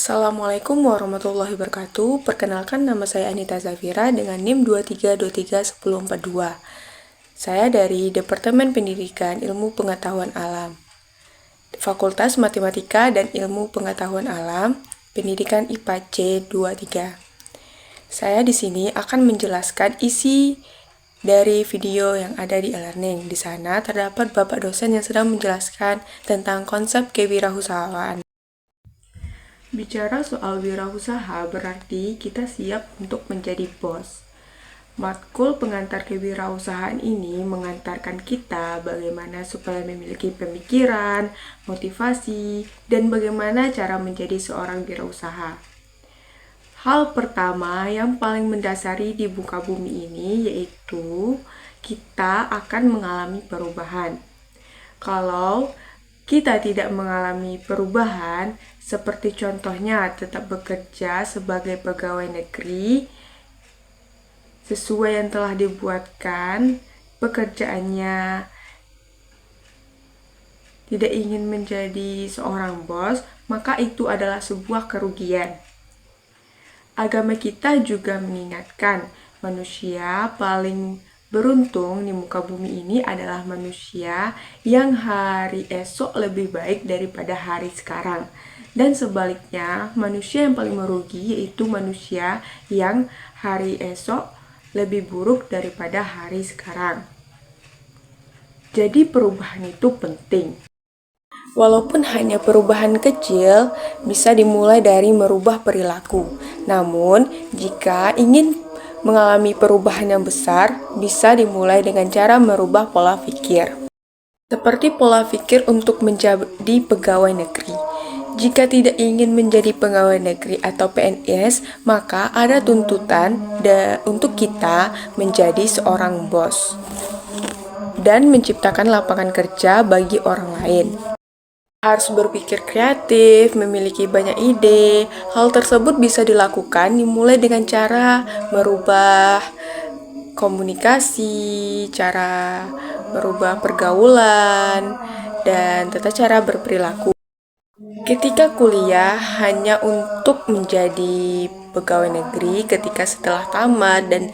Assalamualaikum warahmatullahi wabarakatuh. Perkenalkan, nama saya Anita Zafira dengan NIM 23231042. Saya dari Departemen Pendidikan Ilmu Pengetahuan Alam, Fakultas Matematika dan Ilmu Pengetahuan Alam, Pendidikan IPA C23. Saya di sini akan menjelaskan isi dari video yang ada di e-learning. Di sana terdapat Bapak dosen yang sedang menjelaskan tentang konsep kewirausahaan. Bicara soal wirausaha berarti kita siap untuk menjadi bos. Matkul pengantar kewirausahaan ini mengantarkan kita bagaimana supaya memiliki pemikiran, motivasi, dan bagaimana cara menjadi seorang wirausaha. Hal pertama yang paling mendasari di muka bumi ini yaitu kita akan mengalami perubahan. Kalau kita tidak mengalami perubahan, seperti contohnya tetap bekerja sebagai pegawai negeri sesuai yang telah dibuatkan, pekerjaannya tidak ingin menjadi seorang bos, maka itu adalah sebuah kerugian. Agama kita juga mengingatkan manusia paling beruntung di muka bumi ini adalah manusia yang hari esok lebih baik daripada hari sekarang. Dan sebaliknya, manusia yang paling merugi yaitu manusia yang hari esok lebih buruk daripada hari sekarang. Jadi perubahan itu penting. Walaupun hanya perubahan kecil, bisa dimulai dari merubah perilaku. Namun, jika ingin mengalami perubahan yang besar, bisa dimulai dengan cara merubah pola pikir. Seperti pola pikir untuk menjadi pegawai negeri. Jika tidak ingin menjadi pegawai negeri atau PNS, maka ada tuntutan untuk kita menjadi seorang bos dan menciptakan lapangan kerja bagi orang lain. Harus berpikir kreatif, memiliki banyak ide. Hal tersebut bisa dilakukan dimulai dengan cara merubah komunikasi, cara merubah pergaulan, dan tata cara berperilaku. Ketika kuliah hanya untuk menjadi pegawai negeri, ketika setelah tamat dan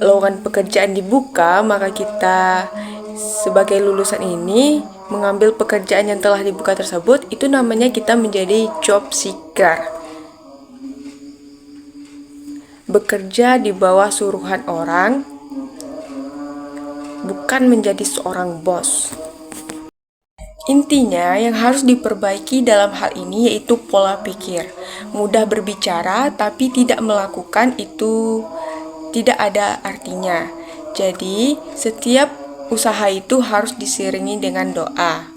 lowongan pekerjaan dibuka, maka kita sebagai lulusan ini mengambil pekerjaan yang telah dibuka tersebut, itu namanya kita menjadi job seeker. Bekerja di bawah suruhan orang, bukan menjadi seorang bos. Intinya, yang harus diperbaiki dalam hal ini yaitu pola pikir. Mudah berbicara, tapi tidak melakukan itu tidak ada artinya. Jadi, setiap usaha itu harus diselingi dengan doa.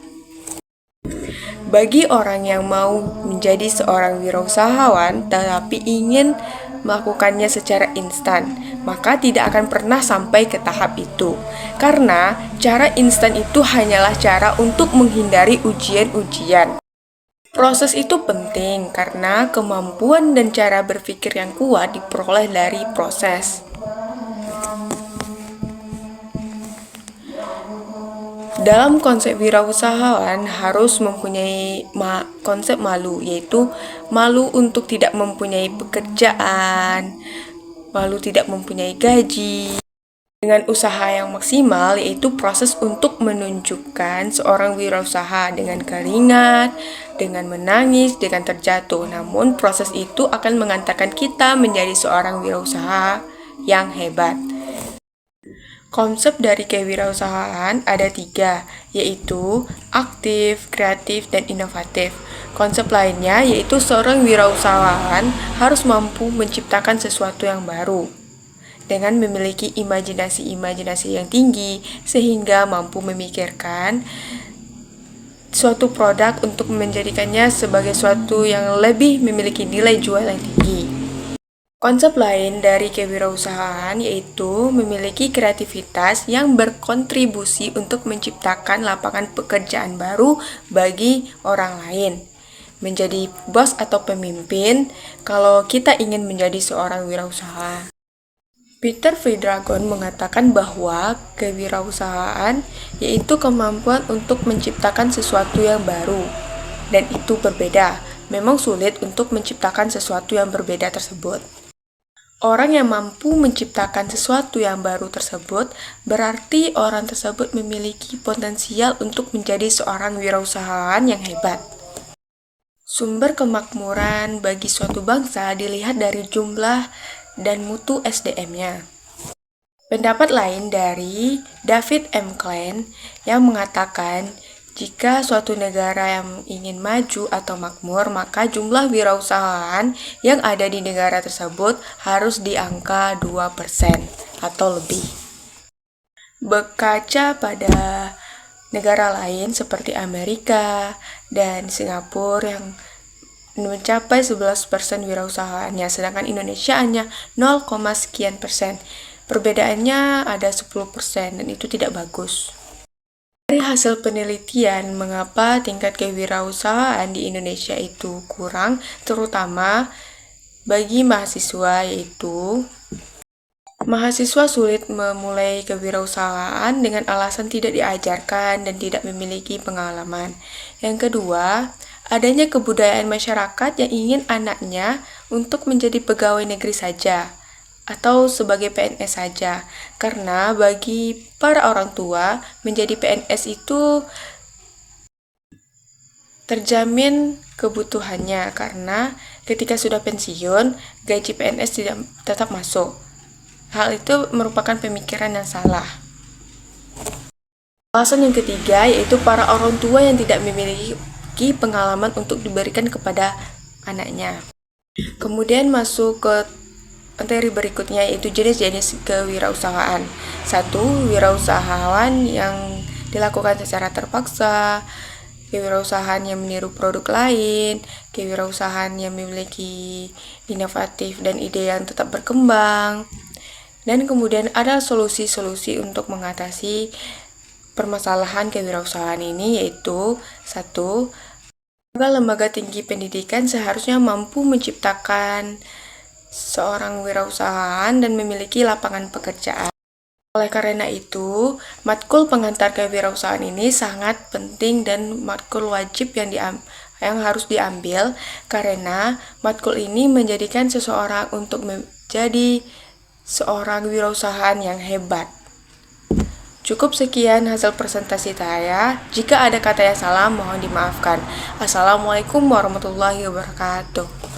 Bagi orang yang mau menjadi seorang wirausahawan tetapi ingin melakukannya secara instan, maka tidak akan pernah sampai ke tahap itu. Karena cara instan itu hanyalah cara untuk menghindari ujian-ujian. Proses itu penting karena kemampuan dan cara berpikir yang kuat diperoleh dari proses. Dalam konsep wirausahawan harus mempunyai konsep malu, yaitu malu untuk tidak mempunyai pekerjaan, malu tidak mempunyai gaji. Dengan usaha yang maksimal, yaitu proses untuk menunjukkan seorang wirausaha dengan keringat, dengan menangis, dengan terjatuh. Namun proses itu akan mengantarkan kita menjadi seorang wirausaha yang hebat. Konsep dari kewirausahaan ada 3, yaitu aktif, kreatif, dan inovatif. Konsep lainnya yaitu seorang wirausahaan harus mampu menciptakan sesuatu yang baru dengan memiliki imajinasi yang tinggi sehingga mampu memikirkan suatu produk untuk menjadikannya sebagai suatu yang lebih memiliki nilai jual yang tinggi. Konsep lain dari kewirausahaan yaitu memiliki kreativitas yang berkontribusi untuk menciptakan lapangan pekerjaan baru bagi orang lain. Menjadi bos atau pemimpin kalau kita ingin menjadi seorang wirausaha. Peter Fridragon mengatakan bahwa kewirausahaan yaitu kemampuan untuk menciptakan sesuatu yang baru, dan itu berbeda. memang sulit untuk menciptakan sesuatu yang berbeda tersebut. Orang yang mampu menciptakan sesuatu yang baru tersebut berarti orang tersebut memiliki potensial untuk menjadi seorang wirausahawan yang hebat. Sumber kemakmuran bagi suatu bangsa dilihat dari jumlah dan mutu SDM-nya. Pendapat lain dari David M. Klein yang mengatakan jika suatu negara yang ingin maju atau makmur, maka jumlah wirausahawan yang ada di negara tersebut harus di angka 2% atau lebih. Berkaca pada negara lain seperti Amerika dan Singapura yang mencapai 11% wirausahawannya, sedangkan Indonesia hanya 0, sekian persen. Perbedaannya ada 10% dan itu tidak bagus. Dari hasil penelitian mengapa tingkat kewirausahaan di Indonesia itu kurang, terutama bagi mahasiswa, yaitu mahasiswa sulit memulai kewirausahaan dengan alasan tidak diajarkan dan tidak memiliki pengalaman. Yang kedua, adanya kebudayaan masyarakat yang ingin anaknya untuk menjadi pegawai negeri saja atau sebagai PNS saja, karena bagi para orang tua menjadi PNS itu terjamin kebutuhannya, karena ketika sudah pensiun gaji PNS tidak tetap masuk. Hal itu merupakan pemikiran yang salah. Alasan yang ketiga yaitu para orang tua yang tidak memiliki pengalaman untuk diberikan kepada anaknya. Kemudian masuk ke materi berikutnya yaitu jenis-jenis kewirausahaan. 1. Wirausahawan yang dilakukan secara terpaksa, kewirausahaan yang meniru produk lain, kewirausahaan yang memiliki inovatif dan ide yang tetap berkembang. Dan kemudian ada solusi-solusi untuk mengatasi permasalahan kewirausahaan ini, yaitu 1. Lembaga tinggi pendidikan seharusnya mampu menciptakan seorang wirausahaan dan memiliki lapangan pekerjaan. Oleh karena itu, matkul pengantar kewirausahaan ini sangat penting dan matkul wajib yang harus diambil, karena matkul ini menjadikan seseorang untuk menjadi seorang wirausahaan yang hebat. Cukup sekian hasil presentasi saya. Jika ada kata yang salah, mohon dimaafkan. Assalamualaikum warahmatullahi wabarakatuh.